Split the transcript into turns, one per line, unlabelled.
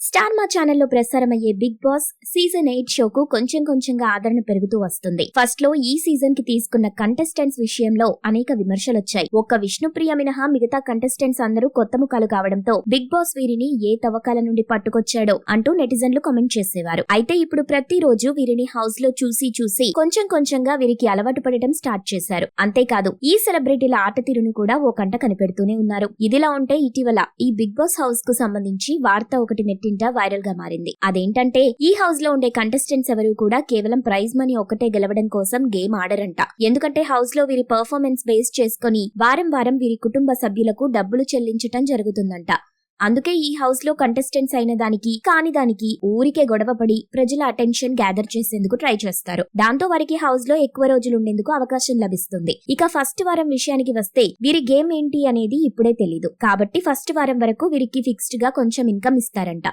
Star మా ఛానల్లో ప్రసారమయ్యే బిగ్ బాస్ సీజన్ 8 షోకు కొంచెంగా ఆదరణ పెరుగుతూ వస్తుంది. ఫస్ట్ లో ఈ సీజన్ కి తీసుకున్న కంటెస్టెంట్స్ విషయంలో అనేక విమర్శలొచ్చాయి. ఒక్క విష్ణుప్రియ మినహా మిగతా కంటెస్టెంట్స్ అందరూ కొత్త ముఖాలు కావడంతో బిగ్ బాస్ వీరిని ఏ తవ్వకాల నుండి పట్టుకొచ్చాడో అంటూ నెటిజన్లు కామెంట్ చేసేవారు. అయితే ఇప్పుడు ప్రతిరోజు వీరిని హౌస్ లో చూసి కొంచెంగా వీరికి అలవాటు పడటం స్టార్ట్ చేశారు. అంతేకాదు ఈ సెలబ్రిటీల ఆట తీరును కూడా ఓ కంట కనిపెడుతూనే ఉన్నారు. ఇదిలా ఉంటే ఇటీవల ఈ బిగ్ బాస్ హౌస్ కు సంబంధించి వార్త ఒకటి నెట్టింట వైరల్ గా మారింది. అదేంటంటే ఈ హౌస్ లో ఉండే కంటెస్టెంట్స్ ఎవరు కూడా కేవలం ప్రైజ్ మనీ ఒకటే గెలవడం కోసం గేమ్ ఆడరంట. ఎందుకంటే హౌస్ లో వీరి పర్ఫార్మెన్స్ బేస్ చేసుకుని వారం వీరి కుటుంబ సభ్యులకు డబ్బులు చెల్లించటం జరుగుతుందంట. అందుకే ఈ హౌస్ లో కంటెస్టెంట్స్ అయిన దానికి కాని దానికి ఊరికే గొడవపడి ప్రజల అటెన్షన్ గ్యాదర్ చేసేందుకు ట్రై చేస్తారు. దాంతో వారికి హౌస్ లో ఎక్కువ రోజులు ఉండేందుకు అవకాశం లభిస్తుంది. ఇక ఫస్ట్ వారం విషయానికి వస్తే వీరి గేమ్ ఏంటి అనేది ఇప్పుడే తెలీదు. కాబట్టి ఫస్ట్ వారం వరకు వీరికి ఫిక్స్డ్ గా కొంచెం ఇన్కమ్ ఇస్తారంట.